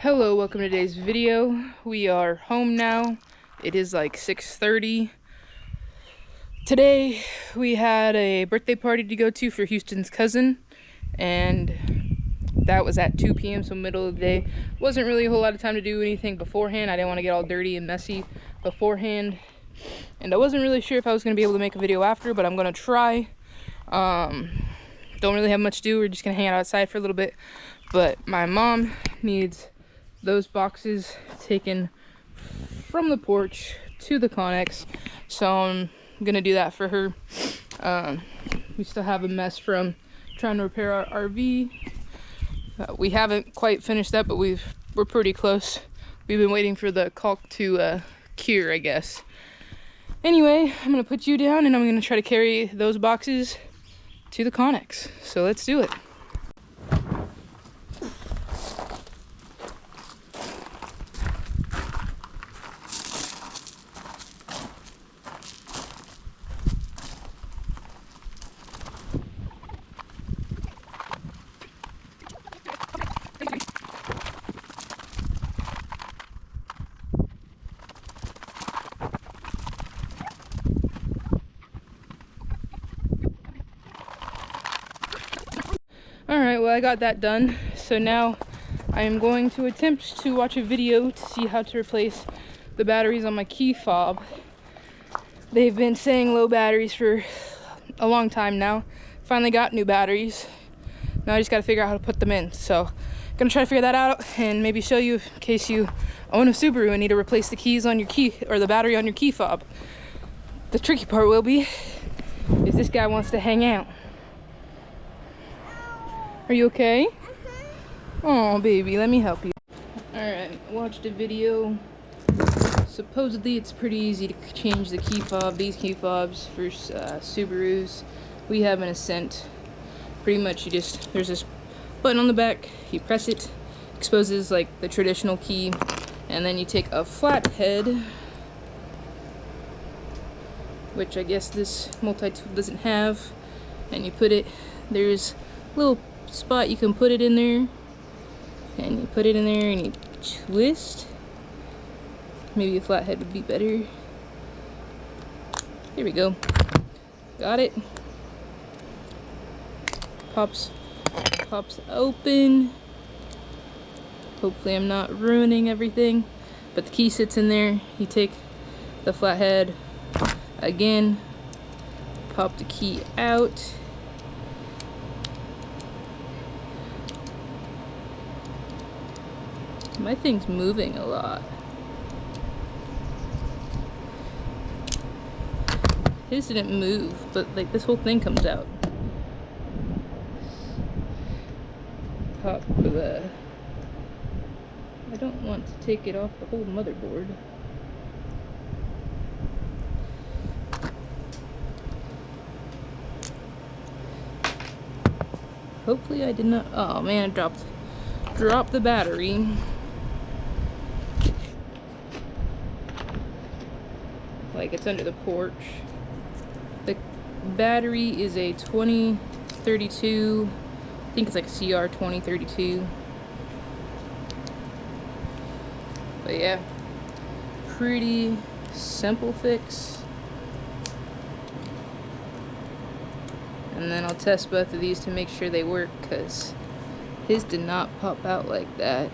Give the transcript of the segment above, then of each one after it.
Hello, welcome to today's video. We are home now. It is like 6:30. Today we had a birthday party to go to for Houston's cousin, and that was at 2 p.m. so middle of the day. Wasn't really a whole lot of time to do anything beforehand. I didn't want to get all dirty and messy beforehand, and I wasn't really sure if I was going to be able to make a video after, but I'm going to try. Don't really have much to do. We're just going to hang out outside for a little bit, but my mom needs those boxes taken from the porch to the Connex, so I'm gonna do that for her. We still have a mess from trying to repair our RV. We haven't quite finished that, but we're pretty close. We've been waiting for the caulk to cure, I guess. Anyway, I'm gonna put you down and I'm gonna try to carry those boxes to the Connex, so let's do it. Alright, well I got that done, so now I am going to attempt to watch a video to see how to replace the batteries on my key fob. They've been saying low batteries for a long time now. Finally got new batteries. Now I just gotta figure out how to put them in, so I'm gonna try to figure that out and maybe show you in case you own a Subaru and need to replace the keys on your key, or the battery on your key fob. The tricky part will be is this guy wants to hang out. Are you okay? Oh, baby, let me help you. Alright, watched a video. Supposedly it's pretty easy to change the key fob, these key fobs for Subarus. We have an Ascent. Pretty much there's this button on the back, you press it, exposes like the traditional key, and then you take a flathead, which I guess this multi-tool doesn't have, and you put it, there's a little spot you can put it in there, and you put it in there and you twist. Maybe a flathead would be better. Here we go. Got it. Pops open. Hopefully I'm not ruining everything, but the key sits in there. You take the flathead again, pop the key out. My thing's moving a lot. His didn't move, but like this whole thing comes out. Pop the... I don't want to take it off the whole motherboard. Hopefully I did not... Oh man, I dropped the battery. Like it's under the porch. The battery is a 2032, I think it's like a CR 2032. But yeah, pretty simple fix. And then I'll test both of these to make sure they work, because his did not pop out like that.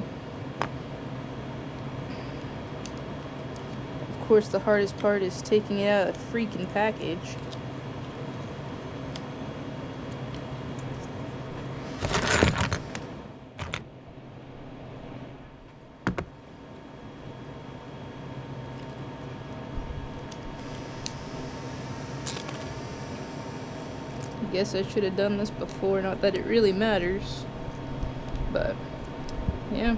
Of course, the hardest part is taking it out of the freaking package. I guess I should have done this before, not that it really matters, but yeah.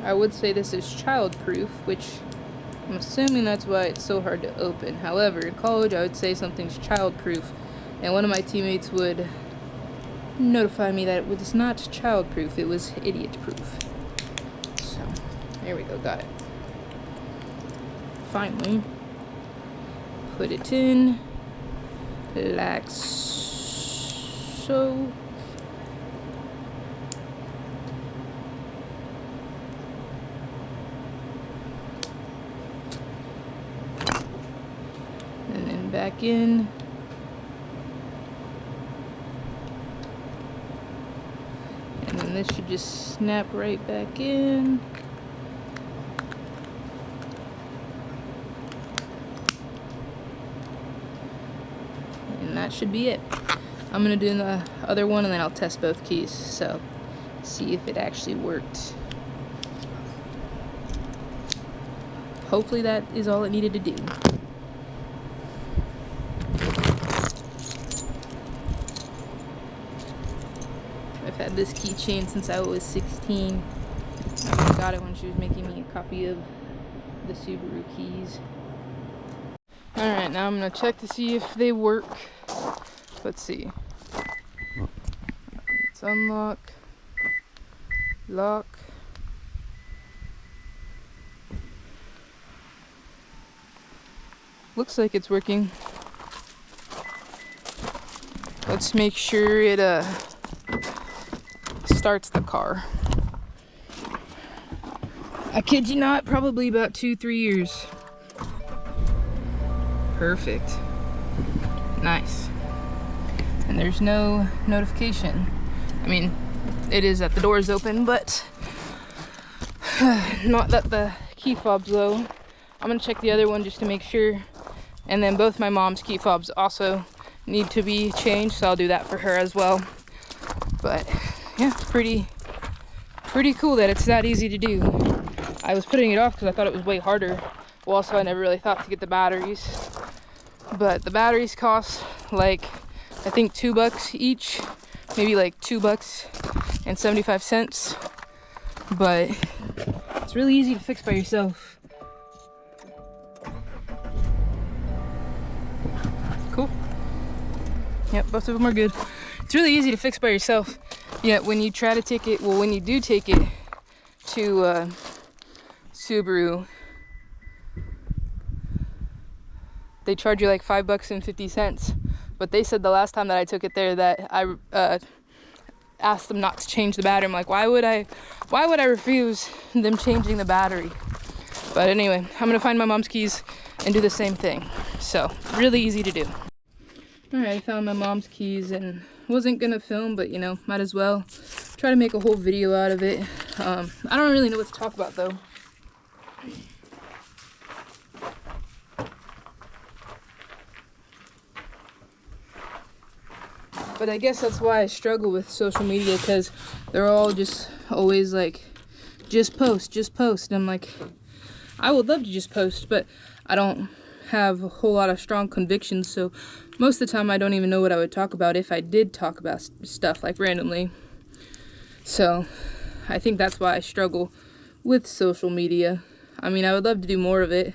I would say this is child-proof, which I'm assuming that's why it's so hard to open. However, in college, I would say something's child-proof, and one of my teammates would notify me that it was not child-proof, it was idiot-proof. So, there we go, got it. Finally, put it in, like so. And then back in. And then this should just snap right back in. And that should be it. I'm gonna do the other one and then I'll test both keys. So, see if it actually worked. Hopefully that is all it needed to do. I've had this keychain since I was 16. I got it when she was making me a copy of the Subaru keys. Alright, now I'm gonna check to see if they work. Let's see. Let's unlock. Lock. Looks like it's working. Let's make sure it starts the car. I kid you not, probably about 2-3 years. Perfect. Nice. And there's no notification. I mean, it is that the door is open, but not that the key fob's low. I'm gonna check the other one just to make sure. And then both my mom's key fobs also need to be changed, so I'll do that for her as well. But yeah, pretty cool that it's that easy to do. I was putting it off because I thought it was way harder. Well, also I never really thought to get the batteries. But the batteries cost like, I think $2 each, maybe like $2.75. But it's really easy to fix by yourself. Cool. Yep, both of them are good. It's really easy to fix by yourself. Yet when you try to take it, well, when you do take it to Subaru, they charge you like $5.50. But they said the last time that I took it there that I asked them not to change the battery. I'm like, why would I refuse them changing the battery? But anyway, I'm gonna find my mom's keys and do the same thing. So, really easy to do. Alright, I found my mom's keys and wasn't gonna film, but you know, might as well try to make a whole video out of it. I don't really know what to talk about though. But I guess that's why I struggle with social media, because they're all just always like, just post. And I'm like, I would love to just post, but I don't have a whole lot of strong convictions, so most of the time I don't even know what I would talk about if I did talk about stuff like randomly. So I think that's why I struggle with social media. I mean, I would love to do more of it,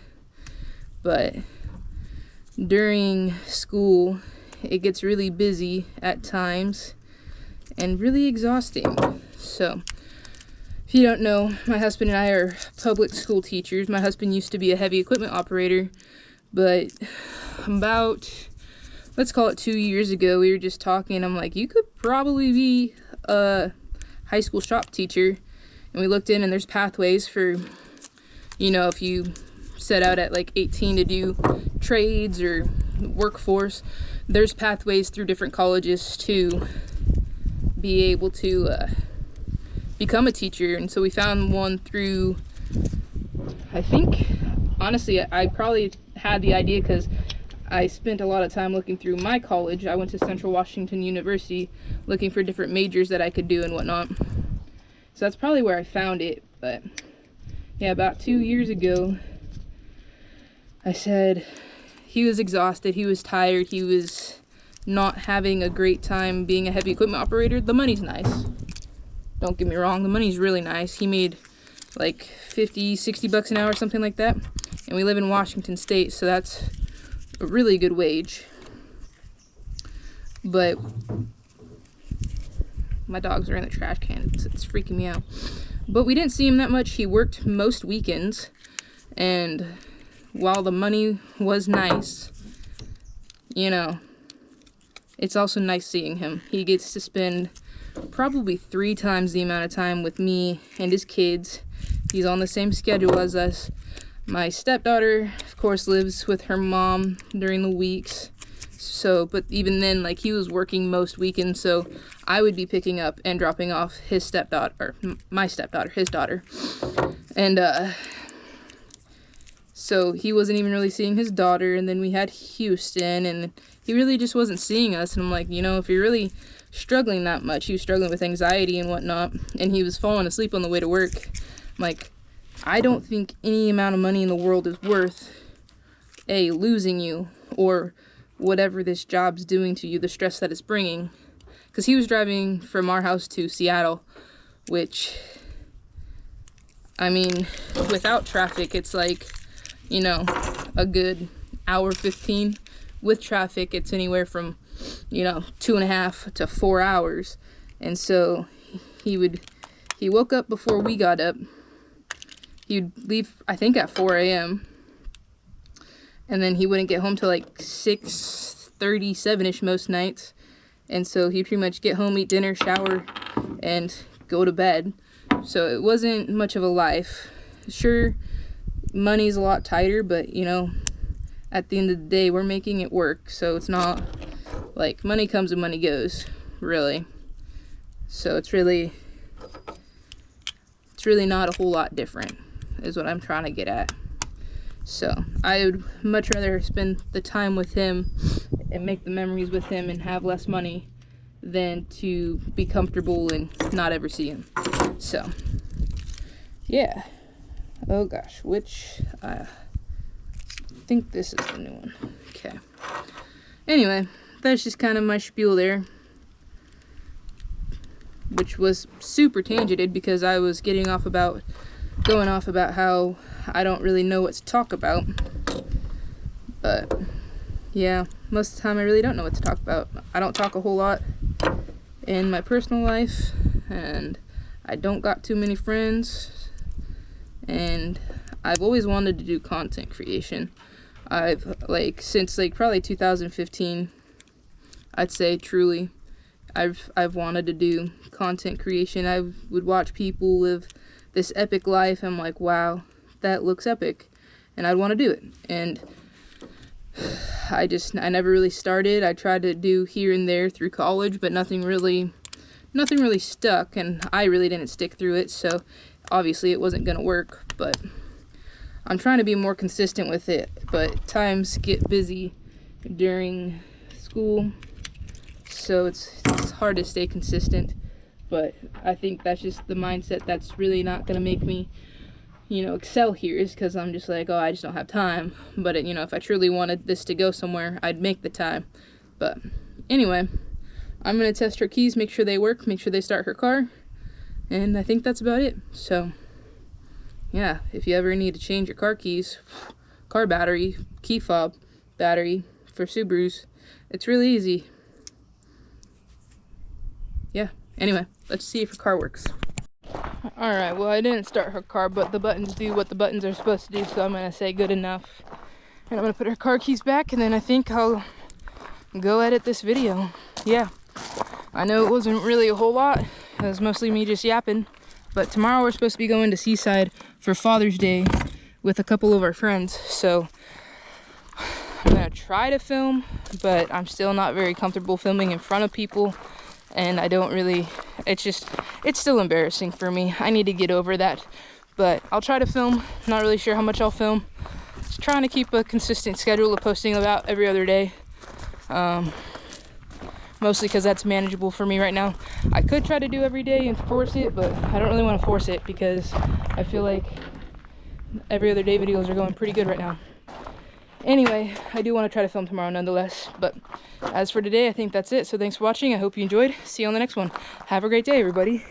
but during school it gets really busy at times and really exhausting. So if you don't know, my husband and I are public school teachers. My husband used to be a heavy equipment operator, but about, let's call it 2 years ago, we were just talking. I'm like, you could probably be a high school shop teacher. And we looked in and there's pathways for, you know, if you set out at like 18 to do trades or workforce, there's pathways through different colleges to be able to become a teacher. And so we found one through, I think, honestly, I probably had the idea because I spent a lot of time looking through my college. I went to Central Washington University looking for different majors that I could do and whatnot. So that's probably where I found it. But yeah, about 2 years ago, I said he was exhausted, he was tired, he was not having a great time being a heavy equipment operator. The money's nice. Don't get me wrong, the money's really nice. He made like 50, 60 bucks an hour, something like that. And we live in Washington State, so that's a really good wage. But my dogs are in the trash can. It's freaking me out. But we didn't see him that much. He worked most weekends. And while the money was nice, you know, it's also nice seeing him. He gets to spend probably 3 times the amount of time with me and his kids. He's on the same schedule as us. My stepdaughter, of course, lives with her mom during the weeks. So, but even then, like, he was working most weekends, so I would be picking up and dropping off his stepdaughter, or my stepdaughter, his daughter. And, so he wasn't even really seeing his daughter, and then we had Houston, and he really just wasn't seeing us. And I'm like, you know, if you're really struggling that much, he was struggling with anxiety and whatnot, and he was falling asleep on the way to work. I'm like, I don't think any amount of money in the world is worth, A, losing you, or whatever this job's doing to you, the stress that it's bringing. Because he was driving from our house to Seattle, which, I mean, without traffic, it's like, you know, a good hour 15. With traffic, it's anywhere from, you know, 2.5 to 4 hours. And so he woke up before we got up. He'd leave, I think, at 4 a.m. And then he wouldn't get home till like 6:37ish most nights. And so he'd pretty much get home, eat dinner, shower, and go to bed. So it wasn't much of a life. Sure, money's a lot tighter, but, you know, at the end of the day, we're making it work. So it's not like money comes and money goes, really. So it's really not a whole lot different, is what I'm trying to get at. So I would much rather spend the time with him and make the memories with him and have less money than to be comfortable and not ever see him. So yeah. Oh gosh, which I think this is the new one. Okay. Anyway, that's just kind of my spiel there, which was super tangented because I was going off about how I don't really know what to talk about. But yeah, most of the time I really don't know what to talk about. I don't talk a whole lot in my personal life, and I don't got too many friends, and I've always wanted to do content creation. I've, like, since like probably 2015, I'd say, truly, I've wanted to do content creation. I would watch people live this epic life. I'm like, wow, that looks epic, and I'd want to do it. And I never really started. I tried to do here and there through college, but nothing really stuck, and I really didn't stick through it, so obviously it wasn't gonna work. But I'm trying to be more consistent with it, but times get busy during school, so it's hard to stay consistent. But I think that's just the mindset that's really not going to make me, you know, excel here, is because I'm just like, oh, I just don't have time. But, you know, if I truly wanted this to go somewhere, I'd make the time. But anyway, I'm going to test her keys, make sure they work, make sure they start her car, and I think that's about it. So yeah, if you ever need to change your car keys, car battery, key fob, battery for Subarus, it's really easy. Yeah, anyway, let's see if her car works. Alright, well, I didn't start her car, but the buttons do what the buttons are supposed to do, so I'm going to say good enough. And I'm going to put her car keys back, and then I think I'll go edit this video. Yeah, I know it wasn't really a whole lot. It was mostly me just yapping. But tomorrow we're supposed to be going to Seaside for Father's Day with a couple of our friends. So I'm going to try to film, but I'm still not very comfortable filming in front of people. And I don't really, it's still embarrassing for me. I need to get over that. But I'll try to film. Not really sure how much I'll film. Just trying to keep a consistent schedule of posting about every other day. Mostly because that's manageable for me right now. I could try to do every day and force it, but I don't really want to force it because I feel like every other day videos are going pretty good right now. Anyway, I do want to try to film tomorrow nonetheless. But as for today, I think that's it. So thanks for watching. I hope you enjoyed. See you on the next one. Have a great day, everybody.